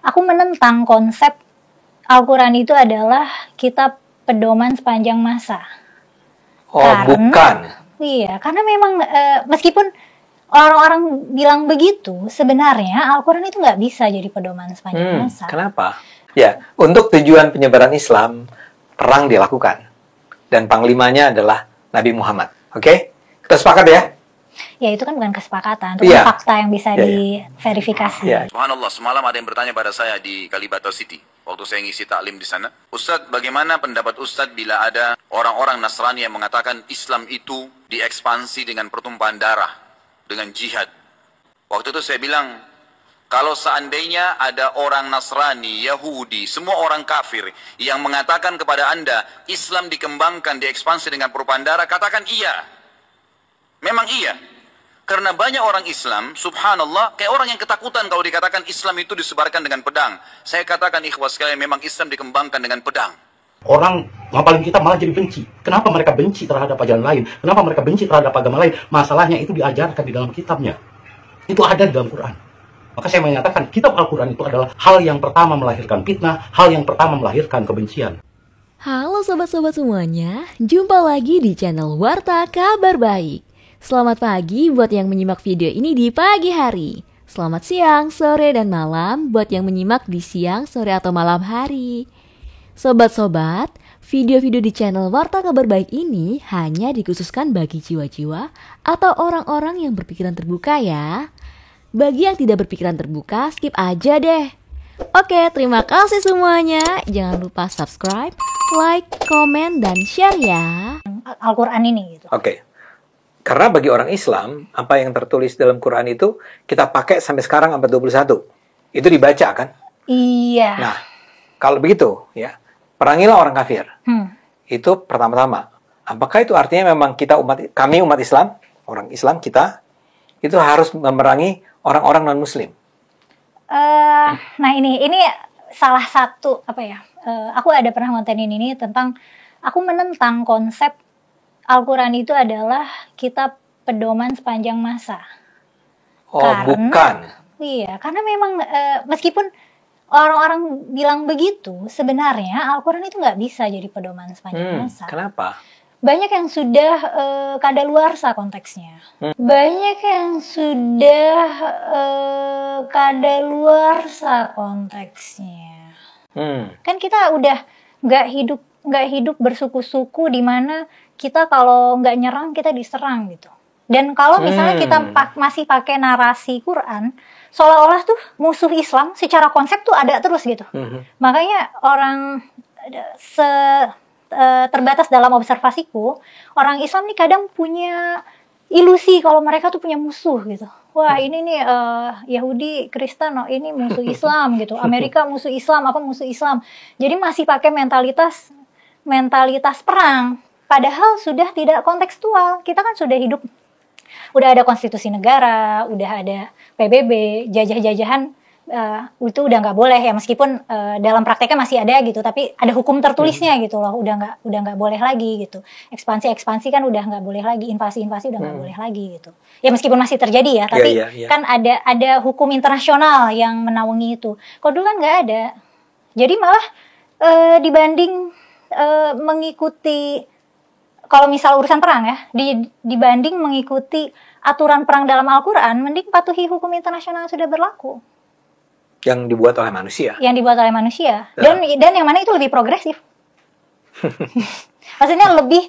Aku menentang konsep Al-Quran itu adalah kitab pedoman sepanjang masa. Bukan. Iya, karena memang meskipun orang-orang bilang begitu, sebenarnya Al-Quran itu nggak bisa jadi pedoman sepanjang masa. Kenapa? Ya, untuk tujuan penyebaran Islam, perang dilakukan. Dan panglimanya adalah Nabi Muhammad. Oke? Kita sepakat ya? Ya, itu kan bukan kesepakatan, itu kan fakta yang bisa diverifikasi. Subhanallah, semalam ada yang bertanya pada saya di Kalibata City, waktu saya ngisi taklim di sana. Ustadz, bagaimana pendapat Ustadz bila ada orang-orang Nasrani yang mengatakan Islam itu diekspansi dengan pertumpahan darah, dengan jihad? Waktu itu saya bilang, kalau seandainya ada orang Nasrani, Yahudi, semua orang kafir yang mengatakan kepada Anda, Islam dikembangkan, diekspansi dengan pertumpahan darah, katakan iya. Memang iya. Karena banyak orang Islam, subhanallah, kayak orang yang ketakutan kalau dikatakan Islam itu disebarkan dengan pedang. Saya katakan ikhwas sekalian, memang Islam dikembangkan dengan pedang. Orang ngapalin kita malah jadi benci. Kenapa mereka benci terhadap ajaran lain? Kenapa mereka benci terhadap agama lain? Masalahnya itu diajarkan di dalam kitabnya. Itu ada di dalam Quran. Maka saya menyatakan kitab Al-Quran itu adalah hal yang pertama melahirkan fitnah, hal yang pertama melahirkan kebencian. Halo sobat-sobat semuanya, jumpa lagi di channel Warta Kabar Baik. Selamat pagi buat yang menyimak video ini di pagi hari. Selamat siang, sore, dan malam buat yang menyimak di siang, sore, atau malam hari. Sobat-sobat, video-video di channel Warta Kabar Baik ini hanya dikhususkan bagi jiwa-jiwa atau orang-orang yang berpikiran terbuka ya. Bagi yang tidak berpikiran terbuka, skip aja deh. Oke, terima kasih semuanya. Jangan lupa subscribe, like, komen, dan share ya. Al-Quran ini gitu. Oke. Karena bagi orang Islam, apa yang tertulis dalam Quran itu kita pakai sampai sekarang abad 21. Itu dibaca kan? Iya. Nah, kalau begitu ya, perangilah orang kafir. Itu pertama-tama. Apakah itu artinya memang kami umat Islam, orang Islam kita itu harus memerangi orang-orang non-muslim? Nah ini salah satu aku ada pernah ngontenin ini tentang aku menentang konsep Al-Quran itu adalah kitab pedoman sepanjang masa. Bukan. Iya, karena memang meskipun orang-orang bilang begitu, sebenarnya Al-Quran itu nggak bisa jadi pedoman sepanjang masa. Kenapa? Banyak yang sudah kadaluarsa konteksnya. Banyak yang sudah kadaluarsa konteksnya. Kan kita udah nggak hidup bersuku-suku di mana kita kalau nggak nyerang kita diserang gitu. Dan kalau misalnya kita masih pakai narasi Quran, seolah-olah tuh musuh Islam secara konsep tuh ada terus gitu. Makanya orang terbatas dalam observasiku, orang Islam nih kadang punya ilusi kalau mereka tuh punya musuh gitu. Wah ini nih Yahudi, Kristen, ini musuh Islam gitu. Amerika musuh Islam, apa musuh Islam. Jadi masih pakai mentalitas perang. Padahal sudah tidak kontekstual. Kita kan sudah hidup, udah ada konstitusi negara, udah ada PBB, jajah-jajahan itu udah nggak boleh ya, meskipun dalam prakteknya masih ada gitu, tapi ada hukum tertulisnya gitu loh, udah nggak boleh lagi gitu. Ekspansi kan udah nggak boleh lagi, invasi udah nggak boleh lagi gitu. Ya meskipun masih terjadi ya, tapi kan ada hukum internasional yang menaungi itu. Kalau dulu kan nggak ada, jadi malah dibanding mengikuti, kalau misal urusan perang ya, dibanding mengikuti aturan perang dalam Al-Quran, mending patuhi hukum internasional yang sudah berlaku. Yang dibuat oleh manusia. Dan yang mana itu lebih progresif. Maksudnya lebih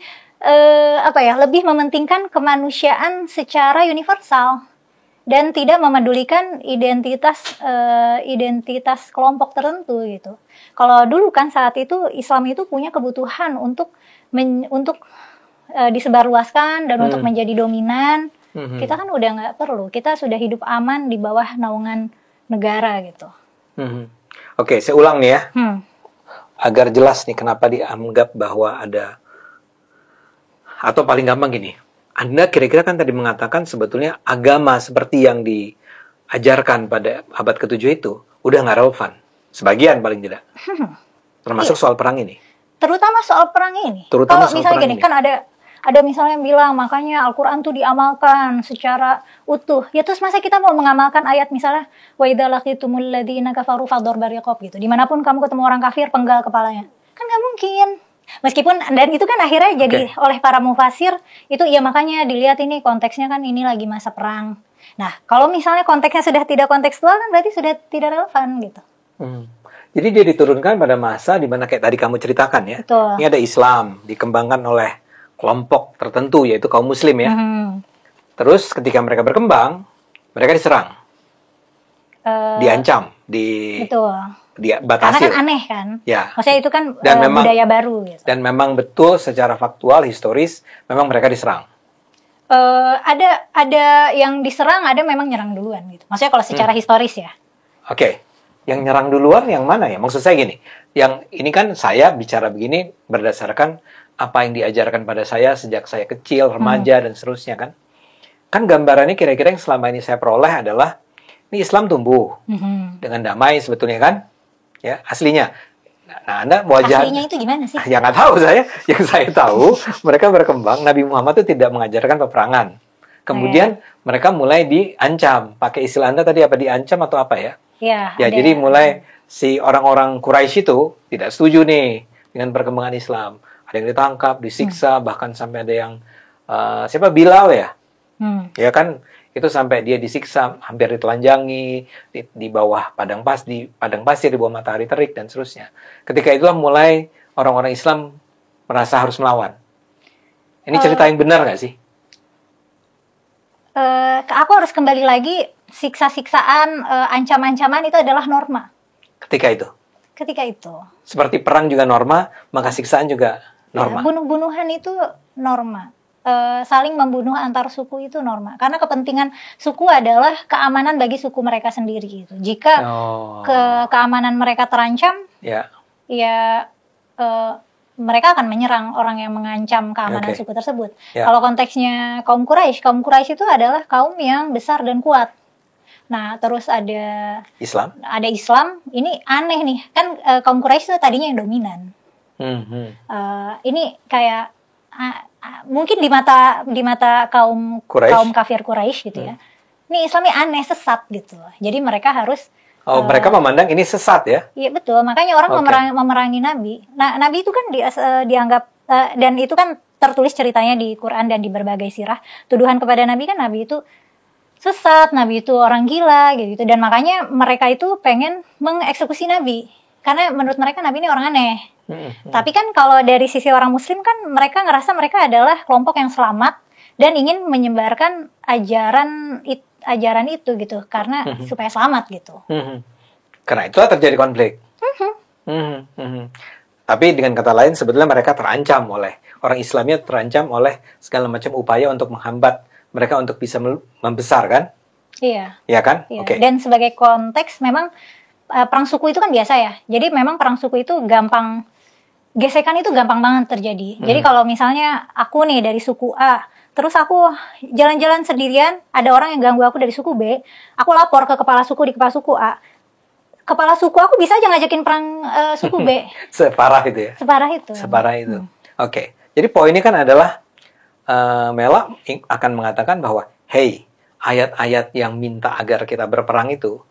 lebih mementingkan kemanusiaan secara universal dan tidak memedulikan identitas kelompok tertentu gitu. Kalau dulu kan saat itu Islam itu punya kebutuhan untuk disebarluaskan dan untuk menjadi dominan. Kita kan udah nggak perlu, kita sudah hidup aman di bawah naungan negara gitu. Oke, saya ulang nih ya, agar jelas nih kenapa dianggap bahwa ada, atau paling gampang gini, Anda kira-kira kan tadi mengatakan sebetulnya agama seperti yang diajarkan pada abad ke-7 itu udah nggak relevan, sebagian paling tidak, termasuk soal perang ini. Terutama soal perang ini. Kalau misalnya gini, kan ada misalnya bilang makanya Al-Quran tuh diamalkan secara utuh. Ya terus masa kita mau mengamalkan ayat misalnya wa idza laqitumul ladzina kafaru fadharba riqab gitu. Dimanapun kamu ketemu orang kafir, penggal kepalanya. Kan nggak mungkin. Meskipun, dan itu kan akhirnya jadi oleh para mufasir itu ya, makanya dilihat ini konteksnya kan ini lagi masa perang. Nah, kalau misalnya konteksnya sudah tidak kontekstual kan berarti sudah tidak relevan gitu. Jadi dia diturunkan pada masa di mana kayak tadi kamu ceritakan ya. Betul. Ini ada Islam dikembangkan oleh kelompok tertentu yaitu kaum muslim ya. Terus ketika mereka berkembang, mereka diserang. Diancam, Betul. dibatasi. Karena kan aneh kan. Ya. Maksudnya itu kan Dan memang, budaya baru gitu. Dan memang betul secara faktual, historis, memang mereka diserang. Ada yang diserang, ada memang nyerang duluan gitu. Maksudnya kalau secara historis ya. Oke. Yang nyerang duluan yang mana ya? Maksud saya gini, yang ini kan saya bicara begini berdasarkan apa yang diajarkan pada saya sejak saya kecil, remaja, dan seterusnya kan. Kan gambarannya kira-kira yang selama ini saya peroleh adalah, ini Islam tumbuh dengan damai sebetulnya kan. Ya, aslinya. Nah, Anda wajah... Aslinya itu gimana sih? Ya nggak tahu saya. Yang saya tahu, mereka berkembang, Nabi Muhammad itu tidak mengajarkan peperangan. Kemudian mereka mulai diancam. Pakai istilah Anda tadi apa, diancam atau apa ya? Ya, Jadi mulai si orang-orang Quraisy itu tidak setuju nih dengan perkembangan Islam. Ada yang ditangkap, disiksa, bahkan sampai ada yang siapa, Bilal ya? Ya kan, itu sampai dia disiksa, hampir ditelanjangi di bawah padang pasir, di bawah matahari terik dan seterusnya. Ketika itulah mulai orang-orang Islam merasa harus melawan. Ini cerita yang benar nggak sih? Aku harus kembali lagi, siksa-siksaan, ancam-ancaman itu adalah norma. Ketika itu. Seperti perang juga norma, maka siksaan juga norma. Ya, bunuh-bunuhan itu norma. Saling membunuh antar suku itu norma. Karena kepentingan suku adalah keamanan bagi suku mereka sendiri gitu. Jika keamanan mereka terancam, ya mereka akan menyerang orang yang mengancam keamanan suku tersebut. Kalau konteksnya kaum Quraisy itu adalah kaum yang besar dan kuat. Nah, terus ada Islam. Ini aneh nih, kan kaum Quraisy itu tadinya yang dominan. Ini kayak mungkin di mata kaum kafir Quraisy gitu ya. Ini Islamnya aneh, sesat gitu. Jadi mereka harus mereka memandang ini sesat ya? Iya betul, makanya orang memerangi Nabi. Nah, Nabi itu kan dianggap, dan itu kan tertulis ceritanya di Quran dan di berbagai sirah. Tuduhan kepada Nabi kan Nabi itu sesat, Nabi itu orang gila gitu. Dan makanya mereka itu pengen mengeksekusi Nabi. Karena menurut mereka Nabi ini orang aneh. Tapi kan kalau dari sisi orang Muslim kan mereka ngerasa mereka adalah kelompok yang selamat dan ingin menyebarkan ajaran itu gitu, karena supaya selamat gitu. Karena itu terjadi konflik. Tapi dengan kata lain sebetulnya mereka terancam oleh orang Islamnya, terancam oleh segala macam upaya untuk menghambat mereka untuk bisa membesar kan? Iya. Iya kan? Iya. Okay. Dan sebagai konteks memang perang suku itu kan biasa ya. Jadi memang perang suku itu gampang, gesekan itu gampang banget terjadi. Jadi kalau misalnya aku nih dari suku A, terus aku jalan-jalan sendirian, ada orang yang ganggu aku dari suku B, aku lapor ke kepala suku di kepala suku A. Kepala suku aku bisa aja ngajakin perang suku B. Separah itu ya? Separah itu. Oke. Jadi poinnya kan adalah Mela akan mengatakan bahwa, hey, ayat-ayat yang minta agar kita berperang itu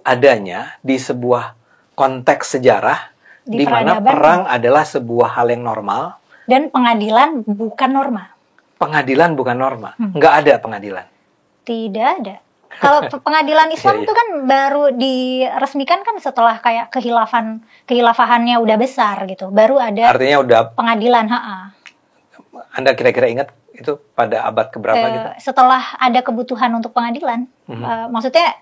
adanya di sebuah konteks sejarah di mana perang adalah sebuah hal yang normal. Dan pengadilan bukan norma. Pengadilan bukan norma. Nggak ada pengadilan. Tidak ada. Kalau pengadilan Islam itu kan baru diresmikan kan setelah kayak kehilafahannya udah besar gitu. Baru ada. Artinya udah pengadilan. Anda kira-kira ingat itu pada abad keberapa gitu? Setelah ada kebutuhan untuk pengadilan. Maksudnya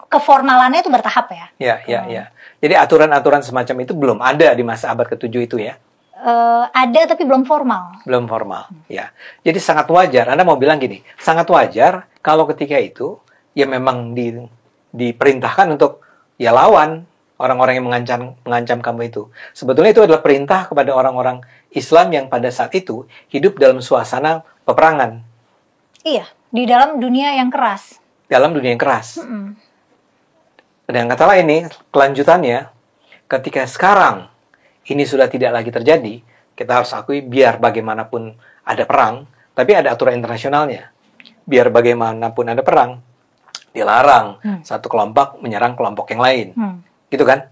keformalannya itu bertahap ya. Ya. Jadi aturan-aturan semacam itu belum ada di masa abad ke-7 itu ya? Ada tapi belum formal. Belum formal, ya. Jadi sangat wajar, Anda mau bilang gini, sangat wajar kalau ketika itu ya memang diperintahkan untuk ya lawan orang-orang yang mengancam kamu itu. Sebetulnya itu adalah perintah kepada orang-orang Islam yang pada saat itu hidup dalam suasana peperangan. Iya, di dalam dunia yang keras. Dalam dunia yang keras. Dan kata lain nih, kelanjutannya, ketika sekarang ini sudah tidak lagi terjadi, kita harus akui biar bagaimanapun ada perang, tapi ada aturan internasionalnya. Biar bagaimanapun ada perang, dilarang satu kelompok menyerang kelompok yang lain. Gitu kan?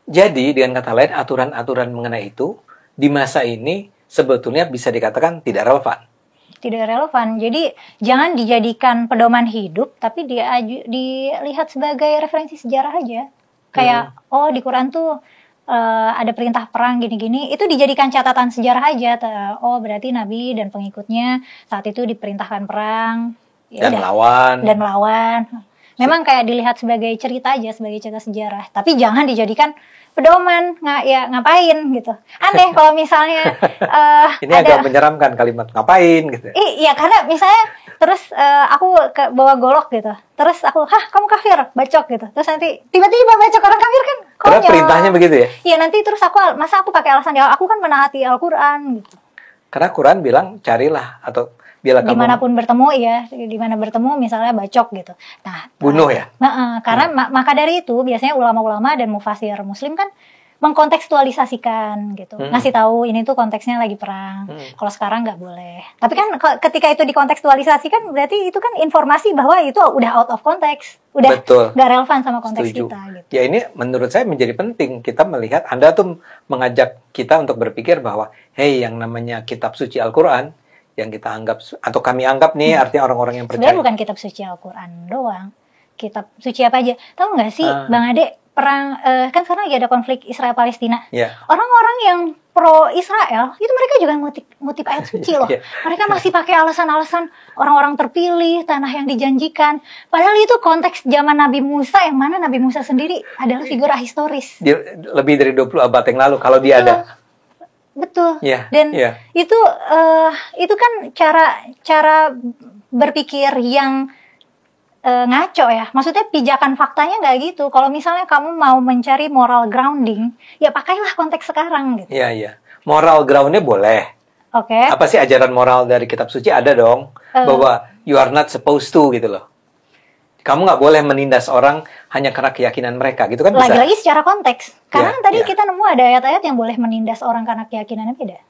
Jadi dengan kata lain, aturan-aturan mengenai itu di masa ini sebetulnya bisa dikatakan tidak relevan. Tidak relevan. Jadi jangan dijadikan pedoman hidup, tapi dilihat sebagai referensi sejarah aja. Kayak oh di Quran tuh ada perintah perang gini-gini, itu dijadikan catatan sejarah aja. Oh berarti Nabi dan pengikutnya saat itu diperintahkan perang ya dan melawan. Memang kayak dilihat sebagai cerita aja, sebagai cerita sejarah. Tapi jangan dijadikan pedoman, ngapain gitu. Aneh kalau misalnya ini agak menyeramkan kalimat ngapain gitu. Iya, karena misalnya terus aku bawa golok gitu. Terus aku, kamu kafir, bacok gitu. Terus nanti tiba-tiba bacok orang kafir kan konyol. Karena perintahnya begitu ya? Iya, nanti terus masa aku pakai alasan aku kan menaati Al-Quran gitu. Karena Quran bilang carilah atau bila kamu dimanapun bertemu dimana bertemu misalnya bacok gitu. Nah, bunuh ya. Karena maka dari itu biasanya ulama-ulama dan mufasir Muslim kan mengkontekstualisasikan gitu, ngasih tahu ini tuh konteksnya lagi perang. Kalau sekarang nggak boleh. Tapi kan ketika itu dikontekstualisasikan berarti itu kan informasi bahwa itu udah out of context, udah nggak relevan sama konteks kita. Gitu. Ya ini menurut saya menjadi penting kita melihat Anda tuh mengajak kita untuk berpikir bahwa hey yang namanya kitab suci Al-Quran yang kita anggap atau kami anggap nih artinya orang-orang yang percaya. Sebenarnya bukan kitab suci Al-Quran doang, kitab suci apa aja. Tahu nggak sih Bang Ade? Perang kan sekarang lagi ada konflik Israel Palestina. Orang-orang yang pro Israel itu mereka juga ngutip ayat suci loh. Mereka masih pakai alasan-alasan orang-orang terpilih, tanah yang dijanjikan. Padahal itu konteks zaman Nabi Musa yang mana Nabi Musa sendiri adalah figur ahistoris. Lebih dari 20 abad yang lalu kalau dia ada. Betul. Dan itu kan cara berpikir yang ngaco ya. Maksudnya pijakan faktanya nggak gitu. Kalau misalnya kamu mau mencari moral grounding, ya pakailah konteks sekarang gitu. Iya. Moral groundnya boleh. Oke. Apa sih ajaran moral dari kitab suci? Ada dong. Bahwa you are not supposed to gitu loh. Kamu nggak boleh menindas orang hanya karena keyakinan mereka gitu kan bisa. Lagi-lagi secara konteks. Karena tadi kita nemu ada ayat-ayat yang boleh menindas orang karena keyakinannya beda.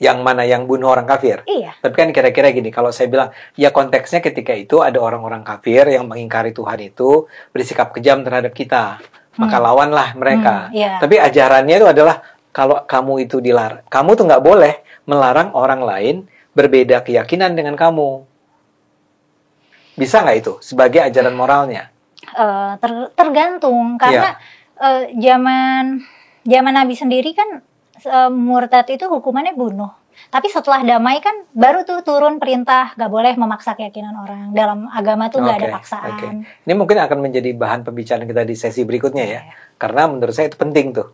Yang mana yang bunuh orang kafir. Iya. Tapi kan kira-kira gini, kalau saya bilang, ya konteksnya ketika itu ada orang-orang kafir yang mengingkari Tuhan itu bersikap kejam terhadap kita. Maka lawanlah mereka. Tapi ajarannya itu adalah, kalau kamu itu dilarang, kamu tuh nggak boleh melarang orang lain berbeda keyakinan dengan kamu. Bisa nggak itu sebagai ajaran moralnya? Tergantung, karena zaman Nabi sendiri kan murtad itu hukumannya bunuh. Tapi setelah damai kan baru tuh turun perintah gak boleh memaksa keyakinan orang. Dalam agama tuh gak ada paksaan. Ini mungkin akan menjadi bahan pembicaraan kita di sesi berikutnya ya. Karena menurut saya itu penting tuh.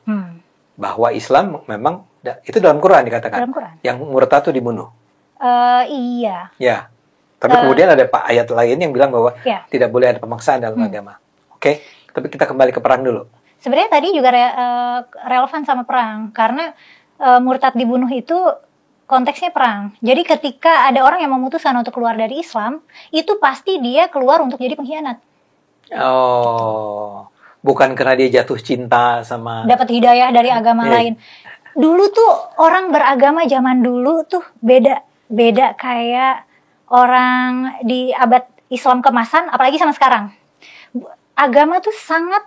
Bahwa Islam memang itu dalam Quran dikatakan. Dalam Quran. Yang murtad tuh dibunuh. Iya. Ya. Tapi kemudian ada ayat lain yang bilang bahwa tidak boleh ada pemaksaan dalam agama. Oke. Tapi kita kembali ke perang dulu. Sebenarnya tadi juga relevan sama perang, karena murtad dibunuh itu konteksnya perang. Jadi ketika ada orang yang memutuskan untuk keluar dari Islam, itu pasti dia keluar untuk jadi pengkhianat. Oh, bukan karena dia jatuh cinta sama dapat hidayah dari agama lain. Dulu tuh orang beragama zaman dulu tuh beda kayak orang di abad Islam kemasan, apalagi sama sekarang. Agama tuh sangat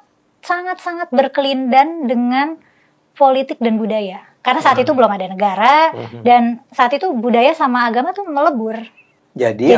berkelindan dengan politik dan budaya. Karena saat itu belum ada negara dan saat itu budaya sama agama tuh melebur. Jadi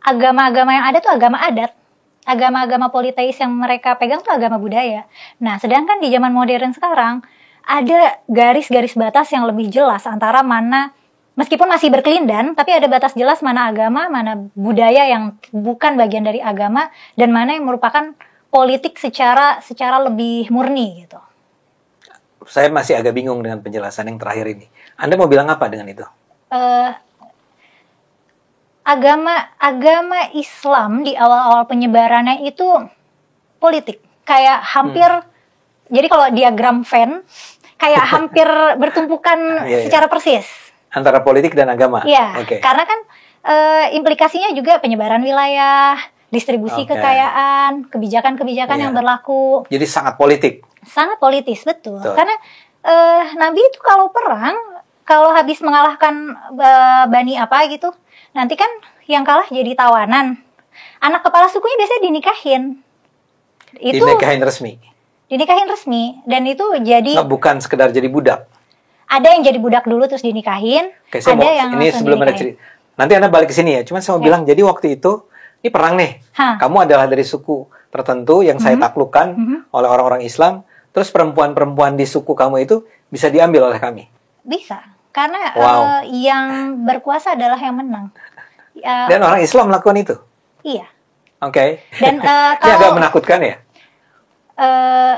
agama-agama yang ada tuh agama adat. Agama-agama politeis yang mereka pegang tuh agama budaya. Nah, sedangkan di zaman modern sekarang ada garis-garis batas yang lebih jelas antara mana, meskipun masih berkelindan, tapi ada batas jelas mana agama, mana budaya yang bukan bagian dari agama, dan mana yang merupakan politik secara lebih murni gitu. Saya masih agak bingung dengan penjelasan yang terakhir ini. Anda mau bilang apa dengan itu? Agama Islam di awal-awal penyebarannya itu politik. Kayak hampir, jadi kalau diagram Venn, kayak hampir bertumpukan secara persis. Antara politik dan agama? Iya, karena kan implikasinya juga penyebaran wilayah, distribusi kekayaan, kebijakan-kebijakan yang berlaku. Jadi sangat politik. Sangat politis, betul. Karena Nabi itu kalau perang, kalau habis mengalahkan Bani apa gitu, nanti kan yang kalah jadi tawanan. Anak kepala sukunya biasanya dinikahin. Itu Dinikahin resmi. dinikahin resmi, dan itu jadi Nggak, bukan sekedar jadi budak. ada yang jadi budak dulu terus dinikahin, Oke, saya ada mau, yang ini langsung sebelum ada dinikahin. cerita. Nanti Anda balik ke sini ya. Cuma saya mau bilang, jadi waktu itu, ini perang nih. Hah. Kamu adalah dari suku tertentu yang saya taklukkan oleh orang-orang Islam. Terus perempuan-perempuan di suku kamu itu bisa diambil oleh kami. Bisa, karena Wow. yang berkuasa adalah yang menang. Dan orang Islam melakukan itu. Iya. Oke. Dan Ini kalau agak menakutkan ya?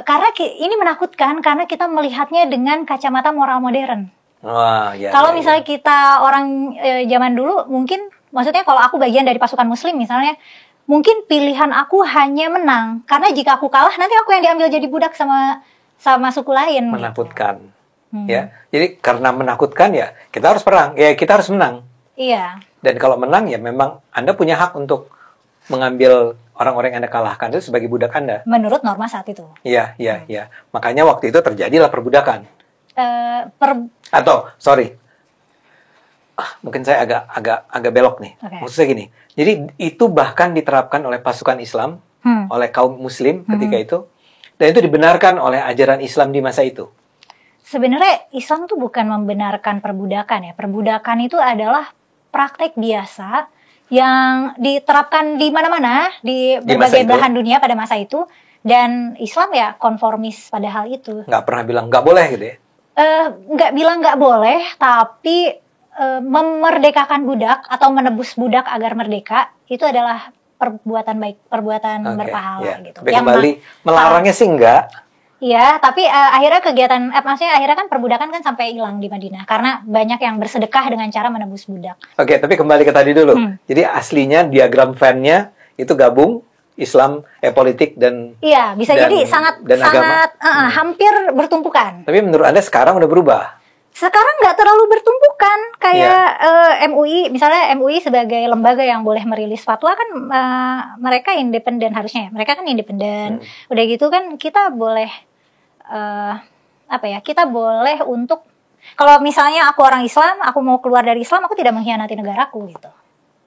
karena ini menakutkan karena kita melihatnya dengan kacamata moral modern. Wah, ya. Kalau ya, misalnya kita orang zaman dulu, mungkin maksudnya kalau aku bagian dari pasukan Muslim misalnya, mungkin pilihan aku hanya menang, karena jika aku kalah nanti aku yang diambil jadi budak sama suku lain. menakutkan. Ya. Jadi karena menakutkan ya, kita harus perang. Ya, kita harus menang. Iya. Dan kalau menang ya memang Anda punya hak untuk mengambil orang-orang yang Anda kalahkan itu sebagai budak Anda. Menurut norma saat itu. Iya, iya, iya. Makanya waktu itu terjadilah perbudakan. Atau, sorry. Mungkin saya agak belok nih. Oke. Maksud saya gini. Jadi itu bahkan diterapkan oleh pasukan Islam, oleh kaum muslim ketika itu. Dan itu dibenarkan oleh ajaran Islam di masa itu. Sebenarnya Islam tuh bukan membenarkan perbudakan ya. Perbudakan itu adalah praktek biasa yang diterapkan di mana-mana, di berbagai belahan dunia pada masa itu. Dan Islam ya konformis pada hal itu. Nggak pernah bilang nggak boleh gitu ya. Nggak bilang nggak boleh, tapi memerdekakan budak atau menebus budak agar merdeka itu adalah perbuatan baik, perbuatan Oke, berpahala ya. gitu. Tapi kembali melarangnya sih enggak. Iya, tapi akhirnya kegiatan, maksudnya akhirnya kan perbudakan kan sampai hilang di Madinah karena banyak yang bersedekah dengan cara menebus budak. Oke, tapi kembali ke tadi dulu. Jadi aslinya diagram Venn-nya itu gabung Islam, politik dan Iya, bisa jadi sangat hampir bertumpukan. Tapi menurut Anda sekarang udah berubah? Sekarang nggak terlalu bertumpukan kayak MUI, misalnya MUI sebagai lembaga yang boleh merilis fatwa kan mereka independen harusnya ya. Mereka kan independen. Udah gitu kan kita boleh kita boleh untuk kalau misalnya aku orang Islam, aku mau keluar dari Islam, aku tidak mengkhianati negaraku gitu.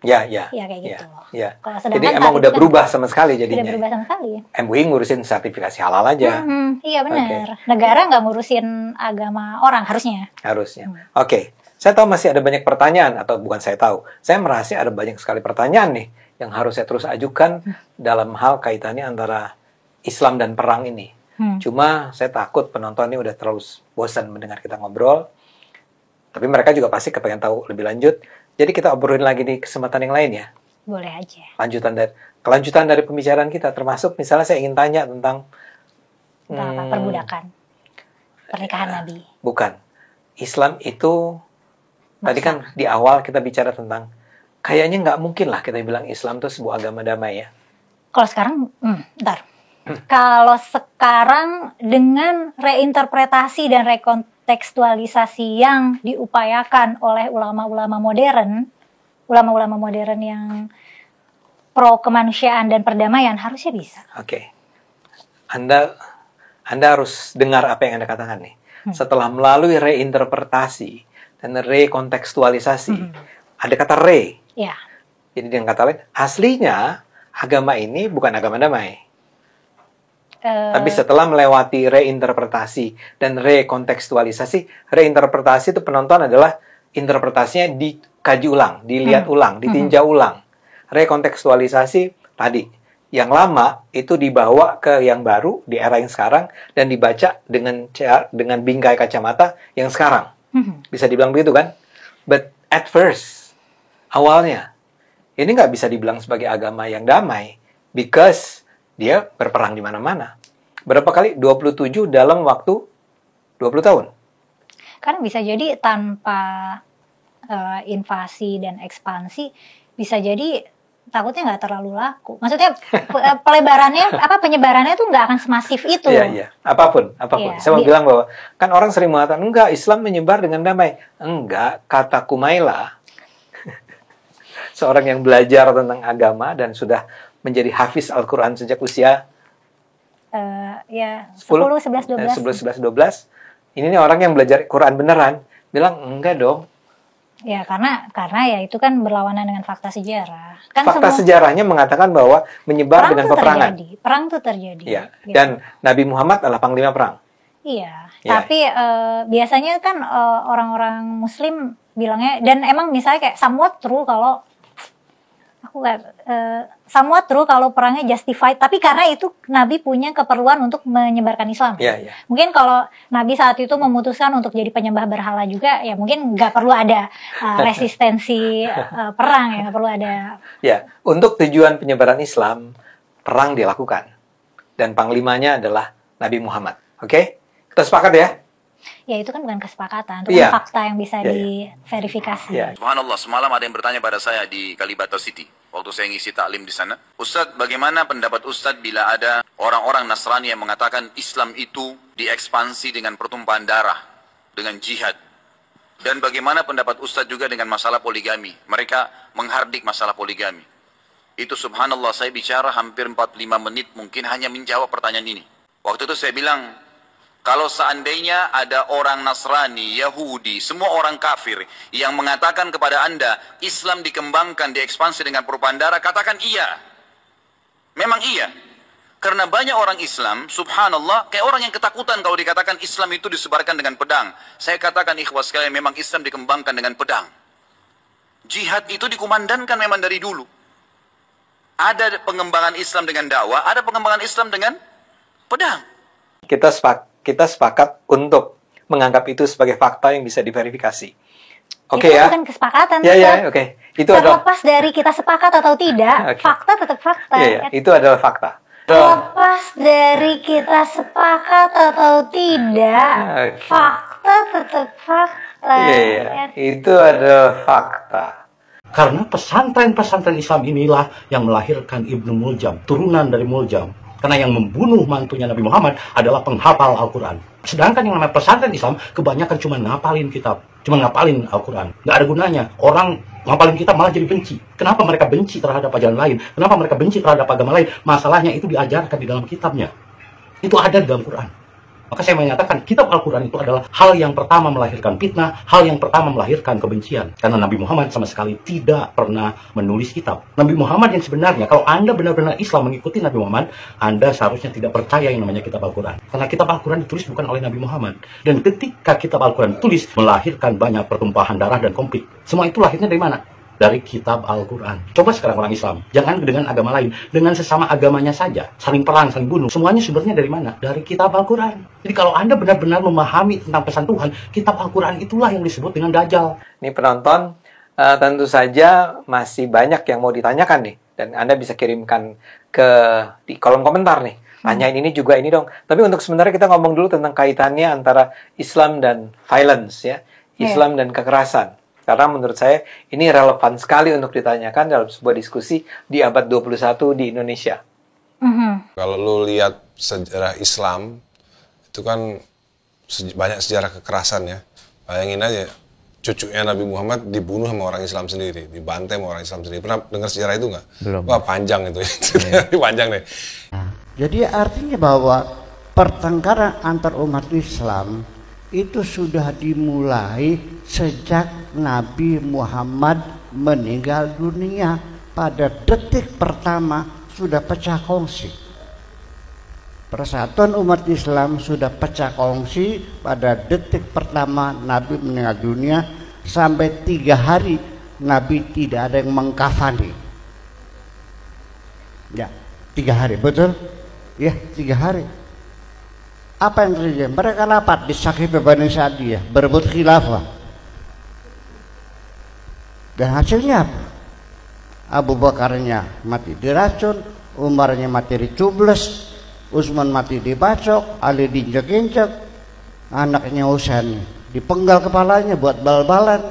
Ya, kayak gitu. Ya. Kalau Jadi sedangkan emang saat udah itu kan berubah sama sekali jadinya. Tidak berubah sama sekali. MUI ngurusin sertifikasi halal aja. Iya benar. Negara nggak ngurusin agama orang harusnya. Harusnya. Oke. Saya tahu masih ada banyak pertanyaan, atau bukan saya tahu. Saya merasa ada banyak sekali pertanyaan nih yang harus saya terus ajukan dalam hal kaitannya antara Islam dan perang ini. Cuma saya takut penonton ini udah terlalu bosan mendengar kita ngobrol. Tapi mereka juga pasti kepengen tahu lebih lanjut. Jadi kita obrolin lagi di kesempatan yang lain ya. Boleh aja. Kelanjutan dari pembicaraan kita, termasuk misalnya saya ingin tanya tentang apa? Perbudakan, pernikahan Nabi. Bukan. Islam itu tadi kan di awal kita bicara tentang kayaknya nggak mungkin lah kita bilang Islam itu sebuah agama damai ya. Kalau sekarang, Kalau sekarang dengan reinterpretasi dan rekontekstualisasi yang diupayakan oleh ulama-ulama modern yang pro kemanusiaan dan perdamaian harusnya bisa. Oke. Anda harus dengar apa yang Anda katakan nih. Setelah melalui reinterpretasi dan rekontekstualisasi, ada kata re. Ya. Jadi dengan kata lain, aslinya agama ini bukan agama damai. Tapi setelah melewati reinterpretasi dan rekontekstualisasi, reinterpretasi itu penonton adalah interpretasinya dikaji ulang, dilihat ulang, ditinjau ulang. Rekontekstualisasi tadi, yang lama itu dibawa ke yang baru di era yang sekarang dan dibaca dengan bingkai kacamata yang sekarang. Bisa dibilang begitu kan? But at first, awalnya, ini nggak bisa dibilang sebagai agama yang damai, because dia berperang di mana-mana. Berapa kali? 27 dalam waktu 20 tahun. Karena bisa jadi tanpa invasi dan ekspansi, bisa jadi takutnya nggak terlalu laku. Maksudnya penyebarannya tuh nggak akan semasif itu. Iya. Apapun. Iya, Saya mau bilang bahwa kan orang sering mengatakan enggak, Islam menyebar dengan damai. Enggak, kata Kumaila, seorang yang belajar tentang agama dan sudah menjadi hafiz Al-Quran sejak usia 10, 11, 12. Ini nih orang yang belajar Quran beneran. Bilang, enggak dong. Ya karena ya itu kan berlawanan dengan fakta sejarah. Kan Fakta sejarahnya mengatakan bahwa menyebar dengan peperangan. Perang tuh terjadi. Ya. Gitu. Dan Nabi Muhammad adalah panglima perang. Iya. Ya. Tapi biasanya kan orang-orang Muslim bilangnya, dan emang misalnya kayak somewhat true kalau perangnya justified, tapi karena itu Nabi punya keperluan untuk menyebarkan Islam. Yeah. Mungkin kalau Nabi saat itu memutuskan untuk jadi penyembah berhala juga, ya mungkin nggak perlu ada resistensi perang, ya nggak perlu ada. Ya, untuk tujuan penyebaran Islam, perang dilakukan, dan panglimanya adalah Nabi Muhammad. Oke, kita sepakat ya? Ya itu kan bukan kesepakatan, itu kan fakta yang bisa diverifikasi. Subhanallah, semalam ada yang bertanya pada saya di Kalibata City, waktu saya ngisi taklim di sana. Ustadz, bagaimana pendapat Ustadz bila ada orang-orang Nasrani yang mengatakan Islam itu diekspansi dengan pertumpahan darah, dengan jihad? Dan bagaimana pendapat Ustadz juga dengan masalah poligami? Mereka menghardik masalah poligami. Itu subhanallah, saya bicara hampir 45 menit mungkin hanya menjawab pertanyaan ini. Waktu itu saya bilang, kalau seandainya ada orang Nasrani, Yahudi, semua orang kafir yang mengatakan kepada Anda, Islam dikembangkan, diekspansi dengan perubahan darah, katakan iya. Memang iya. Karena banyak orang Islam, subhanallah, kayak orang yang ketakutan kalau dikatakan Islam itu disebarkan dengan pedang. Saya katakan ikhwas sekalian, memang Islam dikembangkan dengan pedang. Jihad itu dikumandangkan memang dari dulu. Ada pengembangan Islam dengan dakwah, ada pengembangan Islam dengan pedang. Kita sepakat untuk menganggap itu sebagai fakta yang bisa diverifikasi. Oke itu ya? Bukan kesepakatan. Ya, oke. Itu adalah terlepas dari kita sepakat atau tidak, fakta tetap fakta. Ya, itu adalah fakta. Terlepas dari kita sepakat atau tidak, fakta tetap fakta. Iya, itu adalah fakta. Karena pesantren-pesantren Islam inilah yang melahirkan Ibnu Muljam, turunan dari Muljam. Karena yang membunuh mantunya Nabi Muhammad adalah penghafal Al-Quran. Sedangkan yang namanya pesantren Islam kebanyakan cuma ngapalin kitab, cuma ngapalin Al-Quran. Nggak ada gunanya. Orang ngapalin kitab malah jadi benci. Kenapa mereka benci terhadap ajaran lain? Kenapa mereka benci terhadap agama lain? Masalahnya itu diajarkan di dalam kitabnya. Itu ada di dalam Quran. Maka saya menyatakan kitab Al-Quran itu adalah hal yang pertama melahirkan fitnah, hal yang pertama melahirkan kebencian. Karena Nabi Muhammad sama sekali tidak pernah menulis kitab. Nabi Muhammad yang sebenarnya, kalau Anda benar-benar Islam mengikuti Nabi Muhammad, Anda seharusnya tidak percaya yang namanya kitab Al-Quran. Karena kitab Al-Quran ditulis bukan oleh Nabi Muhammad. Dan ketika kitab Al-Quran ditulis, melahirkan banyak pertumpahan darah dan konflik. Semua itu lahirnya dari mana? Dari kitab Al-Quran. Coba sekarang orang Islam, jangan dengan agama lain, dengan sesama agamanya saja, saling perang, saling bunuh, semuanya sumbernya dari mana? Dari kitab Al-Quran. Jadi kalau Anda benar-benar memahami tentang pesan Tuhan, kitab Al-Quran itulah yang disebut dengan Dajjal. Ini penonton, tentu saja masih banyak yang mau ditanyakan nih, dan Anda bisa kirimkan di kolom komentar nih. Tanyain ini juga ini dong. Tapi untuk sementara kita ngomong dulu tentang kaitannya antara Islam dan violence ya, Islam dan kekerasan. Karena menurut saya ini relevan sekali untuk ditanyakan dalam sebuah diskusi di abad 21 di Indonesia. Kalau lu lihat sejarah Islam, itu kan banyak sejarah kekerasan ya. Bayangin aja, cucunya Nabi Muhammad dibunuh sama orang Islam sendiri, dibantai sama orang Islam sendiri. Pernah dengar sejarah itu nggak? Belum. Wah panjang itu, panjang deh. Jadi artinya bahwa pertengkaran antar umat Islam itu sudah dimulai sejak Nabi Muhammad meninggal dunia. Pada detik pertama sudah pecah kongsi. Persatuan umat Islam sudah pecah kongsi pada detik pertama Nabi meninggal dunia. Sampai 3 hari Nabi tidak ada yang mengkafani. Ya, 3 hari, betul? Ya, 3 hari. Apa yang terjadi? Mereka rapat di Saqif Bani Sa'diyah, berebut khilafah. Dan hasilnya apa? Abu Bakarnya mati diracun, Umarnya mati dicubles, Utsman mati dibacok, Ali diinjek-injek, anaknya Husain dipenggal kepalanya buat bal-balan.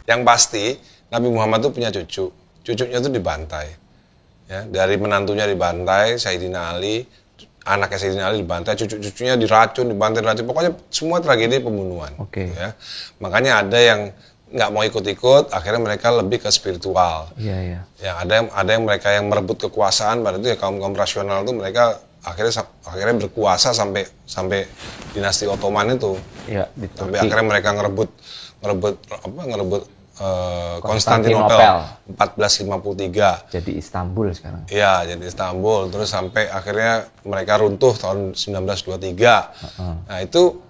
Yang pasti Nabi Muhammad itu punya cucu, cucunya itu dibantai. Ya, dari menantunya dibantai, Sayyidina Ali, anaknya Sayyidina Ali dibantai, cucu-cucunya diracun, dibantai, pokoknya semua tragedi pembunuhan. Ya. Makanya ada yang nggak mau ikut-ikut, akhirnya mereka lebih ke spiritual. Iya. Ya, ada yang mereka yang merebut kekuasaan, pada itu ya kaum rasional itu mereka akhirnya berkuasa sampai dinasti Ottoman itu. Ya, sampai akhirnya mereka ngerebut Konstantinopel 1453. Jadi Istanbul sekarang. Iya, jadi Istanbul. Terus sampai akhirnya mereka runtuh tahun 1923. Nah itu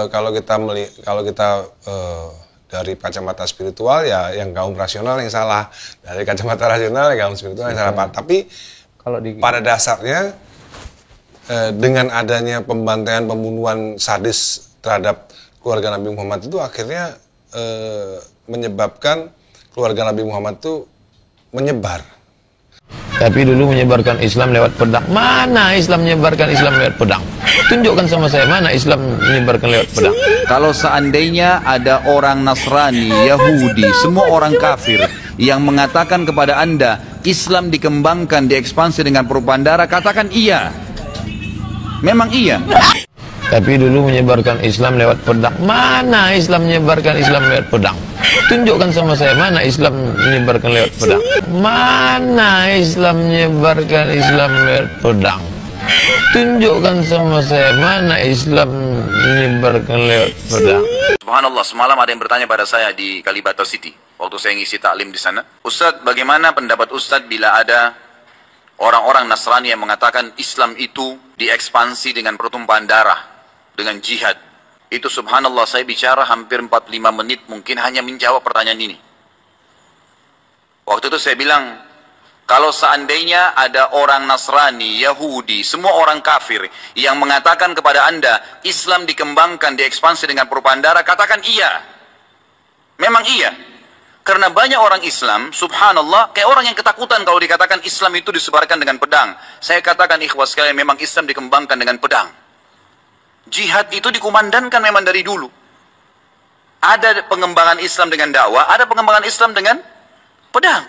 kalau kita dari kacamata spiritual ya yang kaum rasional yang salah. Dari kacamata rasional ya kaum spiritual yang salah. Tapi kalau pada dasarnya dengan adanya pembantaian, pembunuhan sadis terhadap keluarga Nabi Muhammad itu akhirnya menyebabkan keluarga Nabi Muhammad itu menyebar. Tapi dulu menyebarkan Islam lewat pedang. Mana Islam menyebarkan Islam lewat pedang? Tunjukkan sama saya mana Islam menyebarkan lewat pedang. Kalau seandainya ada orang Nasrani, Yahudi, semua orang kafir yang mengatakan kepada Anda Islam dikembangkan, diekspansi dengan propaganda, katakan iya. Memang iya. Tapi dulu menyebarkan Islam lewat pedang. Mana Islam menyebarkan Islam lewat pedang? Tunjukkan sama saya mana Islam menyebarkan lewat pedang. Mana Islam menyebarkan Islam lewat pedang? Tunjukkan sama saya mana Islam menyebarkan lewat pedang. Subhanallah, semalam ada yang bertanya pada saya di Kalibata City waktu saya ngisi taklim di sana. Ustadz, bagaimana pendapat Ustadz bila ada orang-orang Nasrani yang mengatakan Islam itu diekspansi dengan pertumpahan darah, dengan jihad? Itu subhanallah, saya bicara hampir 45 menit mungkin hanya menjawab pertanyaan ini. Waktu itu saya bilang, kalau seandainya ada orang Nasrani, Yahudi, semua orang kafir yang mengatakan kepada Anda Islam dikembangkan, diekspansi dengan propaganda, katakan iya. Memang iya. Karena banyak orang Islam, subhanallah, kayak orang yang ketakutan kalau dikatakan Islam itu disebarkan dengan pedang. Saya katakan ikhwas sekalian, memang Islam dikembangkan dengan pedang. Jihad itu dikumandangkan memang dari dulu. Ada pengembangan Islam dengan dakwah, ada pengembangan Islam dengan pedang.